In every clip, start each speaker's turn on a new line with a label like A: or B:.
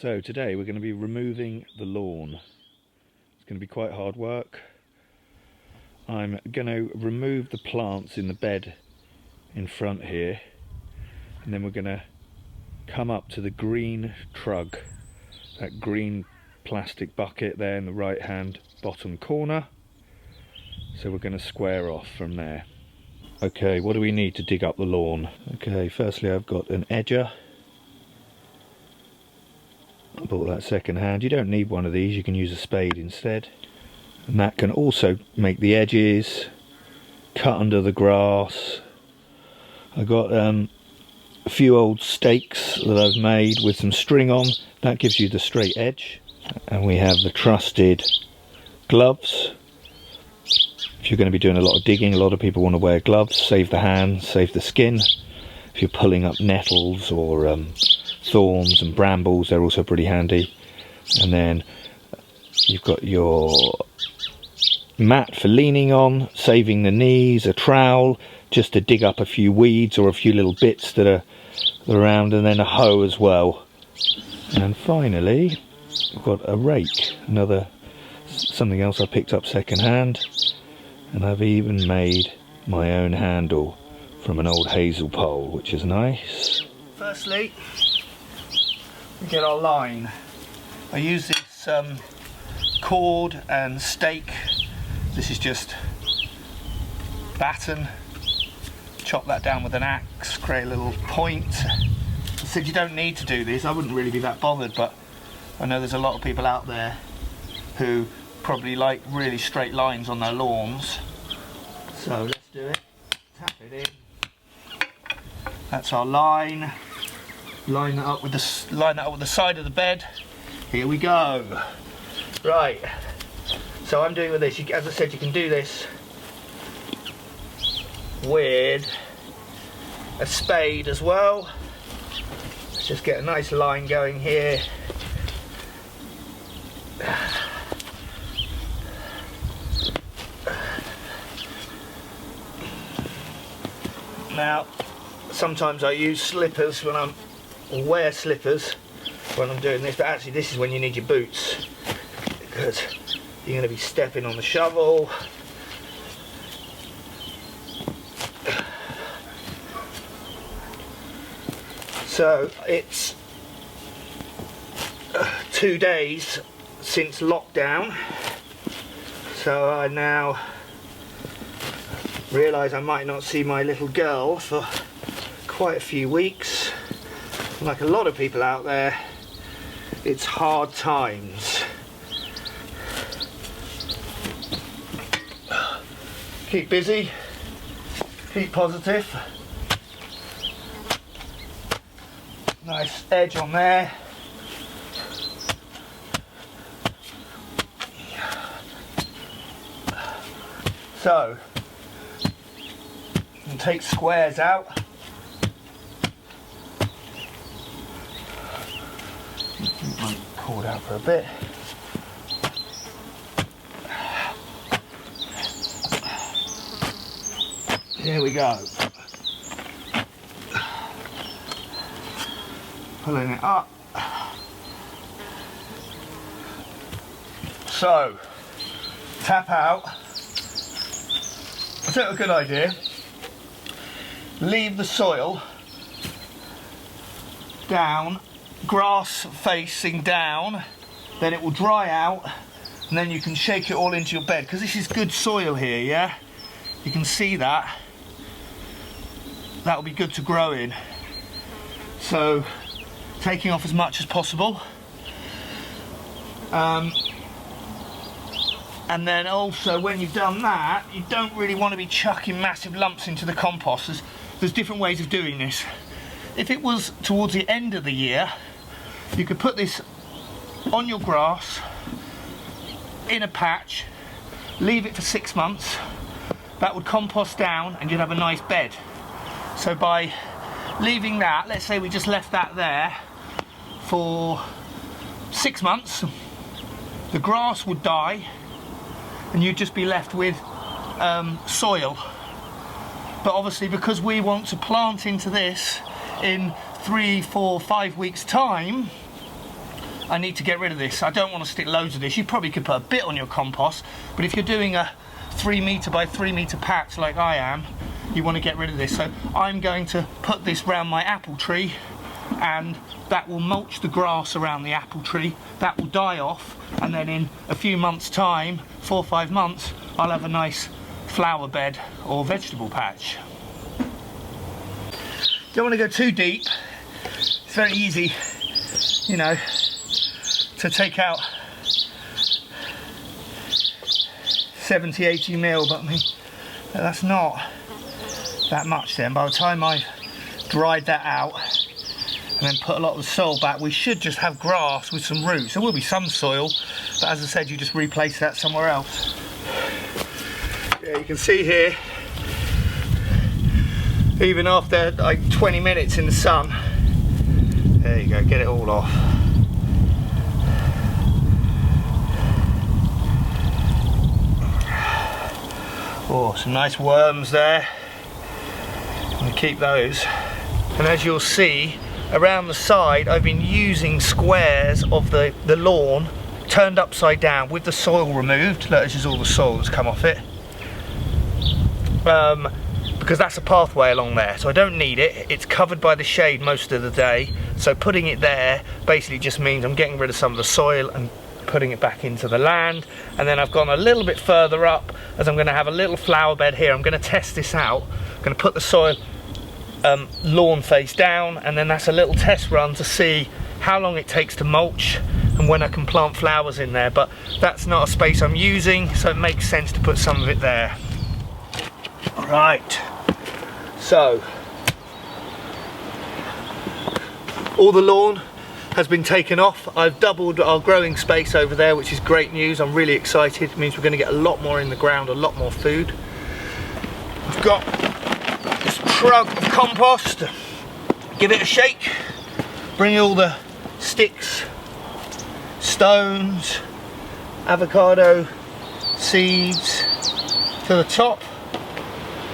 A: So today we're going to be removing the lawn. It's going to be quite hard work. I'm going to remove the plants in the bed in front here, and then we're going to come up to the green trug, that green plastic bucket there in the right hand bottom corner. So we're going to square off from there. Okay, what do we need to dig up the lawn? Okay, firstly I've got an edger. I bought that second hand. You don't need one of these, you can use a spade instead. And that can also make the edges, cut under the grass. I got a few old stakes that I've made with some string on. That gives you the straight edge. And we have the trusted gloves. If you're going to be doing a lot of digging, a lot of people want to wear gloves, save the hands, save the skin. If you're pulling up nettles or thorns and brambles, they're also pretty handy. And then you've got your mat for leaning on, saving the knees, a trowel just to dig up a few weeds or a few little bits that are around, and then a hoe as well. And finally we've got a rake, something else I picked up second hand, and I've even made my own handle from an old hazel pole, which is nice. Firstly, we get our line. I use this cord and stake. This is just batten. Chop that down with an axe, create a little point. I said you don't need to do this. I wouldn't really be that bothered, but I know there's a lot of people out there who probably like really straight lines on their lawns. So let's do it. Tap it in. That's our line. Line that up with the side of the bed. Here we go. Right. So I'm doing with this. As I said, you can do this with a spade as well. Let's just get a nice line going here. Now, sometimes I use slippers wear slippers when I'm doing this, but actually this is when you need your boots, because you're going to be stepping on the shovel. So it's 2 days since lockdown, so I now realise I might not see my little girl for quite a few weeks. Like a lot of people out there, it's hard times. Keep busy, keep positive. Nice edge on there. So, you can take squares out. Keep my cord out for a bit. Here we go. Pulling it up. So, tap out. I think a good idea. Leave the soil down, grass facing down, then it will dry out, and then you can shake it all into your bed, because this is good soil here, yeah? You can see that. That will be good to grow in. So, taking off as much as possible. And then also, when you've done that, you don't really want to be chucking massive lumps into the compost. There's different ways of doing this. If it was towards the end of the year, you could put this on your grass in a patch, leave it for 6 months. That would compost down and you'd have a nice bed. So by leaving that, let's say we just left that there for 6 months, the grass would die and you'd just be left with soil. But obviously, because we want to plant into this in 3, 4, 5 weeks time,
B: I need to get rid of this. I don't want to stick loads of this. You probably could put a bit on your compost, but if you're doing a 3 metre by 3 metre patch like I am, you want to get rid of this. So I'm going to put this round my apple tree, and that will mulch the grass around the apple tree. That will die off, and then in a few months time, 4 or 5 months, I'll have a nice flower bed or vegetable patch. Don't want to go too deep. It's very easy, you know, to take out 70-80 mil, but I mean, that's not that much then. By the time I've dried that out and then put a lot of the soil back, we should just have grass with some roots. There will be some soil, but as I said, you just replace that somewhere else. Yeah, you can see here, even after like 20 minutes in the sun, there you go, get it all off. Oh, some nice worms there. I'm going to keep those. And as you'll see, around the side I've been using squares of the lawn turned upside down with the soil removed. Look, this is all the soil that's come off it. Because that's a pathway along there, so I don't need it. It's covered by the shade most of the day, so putting it there basically just means I'm getting rid of some of the soil and putting it back into the land. And then I've gone a little bit further up, as I'm going to have a little flower bed here. I'm going to test this out. I'm going to put the soil lawn face down, and then that's a little test run to see how long it takes to mulch and when I can plant flowers in there. But that's not a space I'm using, so it makes sense to put some of it there. Right, so all the lawn has been taken off. I've doubled our growing space over there, which is great news. I'm really excited. It means we're going to get a lot more in the ground, a lot more food. I've got this truck of compost. Give it a shake. Bring all the sticks, stones, avocado seeds to the top.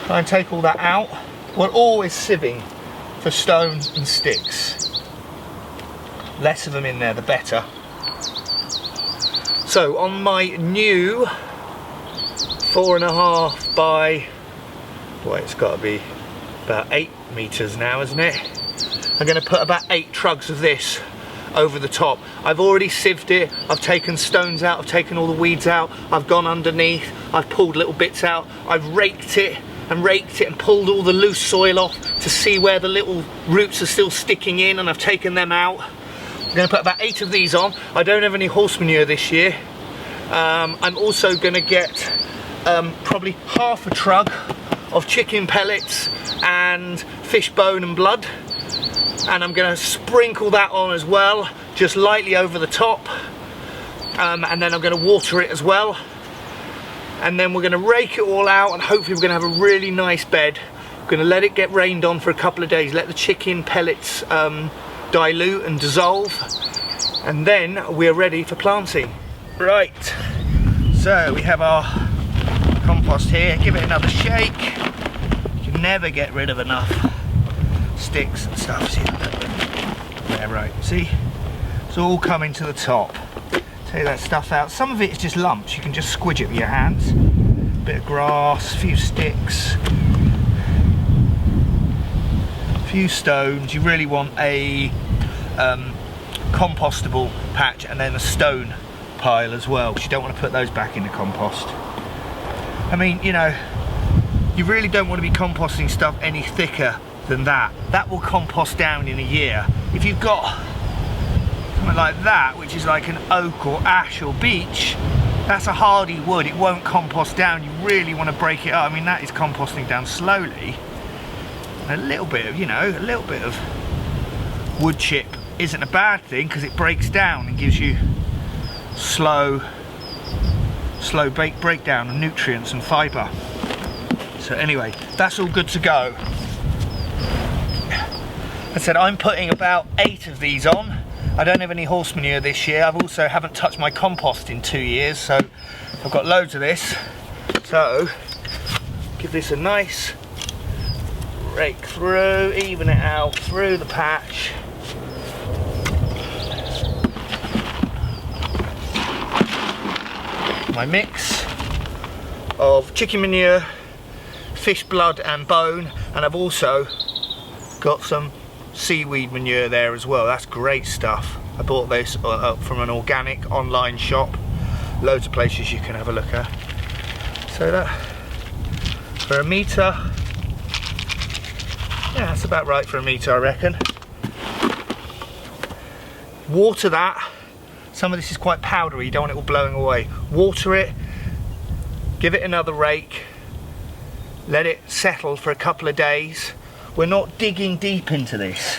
B: Try and take all that out. We're always sieving for stones and sticks. Less of them in there, the better. So on my new 4.5 by, boy, it's got to be about 8 meters now, isn't it? I'm going to put about 8 trugs of this over the top. I've already sieved it. I've taken stones out. I've taken all the weeds out. I've gone underneath. I've pulled little bits out. I've raked it and pulled all the loose soil off to see where the little roots are still sticking in, and I've taken them out. I'm going to put about 8 of these on. I don't have any horse manure this year. I'm also going to get probably half a trug of chicken pellets and fish bone and blood, and I'm going to sprinkle that on as well, just lightly over the top, and then I'm going to water it as well. And then we're going to rake it all out, and hopefully we're going to have a really nice bed. We're going to let it get rained on for a couple of days, let the chicken pellets dilute and dissolve, and then we're ready for planting. Right, so we have our compost here. Give it another shake. You can never get rid of enough sticks and stuff. See, yeah, right, see, it's all coming to the top. Take that stuff out. Some of it is just lumps. You can just squidge it with your hands. Bit of grass, a few sticks, a few stones. You really want a compostable patch, and then a stone pile as well, because you don't want to put those back in the compost. I mean, you know, you really don't want to be composting stuff any thicker than that. That will compost down in a year. If you've got something like that, which is like an oak or ash or beech, that's a hardy wood. It won't compost down. You really want to break it up. I mean, that is composting down slowly. And a little bit of, you know, a little bit of wood chip isn't a bad thing, because it breaks down and gives you slow breakdown of nutrients and fibre. So anyway, that's all good to go. I said I'm putting about 8 of these on. I don't have any horse manure this year. I've also haven't touched my compost in 2 years, so I've got loads of this. So give this a nice rake through, even it out through the patch. my mix of chicken manure, fish blood and bone, and I've also got some seaweed manure there as well. That's great stuff. I bought this from an organic online shop. Loads of places you can have a look at. So that, for a metre, yeah, that's about right for a metre, I reckon. Water that. Some of this is quite powdery, you don't want it all blowing away. Water it, give it another rake, let it settle for a couple of days. We're not digging deep into this.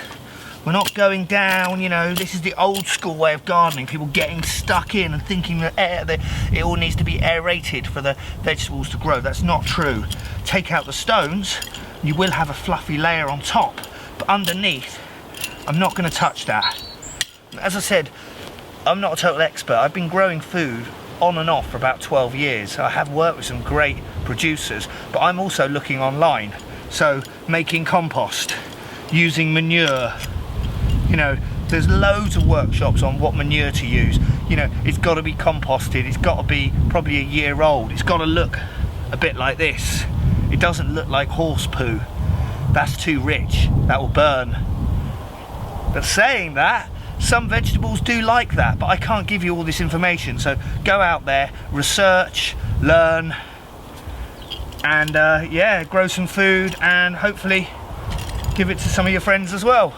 B: We're not going down, you know, this is the old school way of gardening, people getting stuck in and thinking that it all needs to be aerated for the vegetables to grow. That's not true. Take out the stones, you will have a fluffy layer on top, but underneath, I'm not going to touch that. As I said, I'm not a total expert. I've been growing food on and off for about 12 years. I have worked with some great producers, but I'm also looking online. So making compost, using manure, you know, there's loads of workshops on what manure to use. You know, it's got to be composted, it's got to be probably a year old, it's got to look a bit like this. It doesn't look like horse poo. That's too rich, that will burn. But saying that, some vegetables do like that, but I can't give you all this information. So go out there, research, learn, and yeah, grow some food and hopefully give it to some of your friends as well.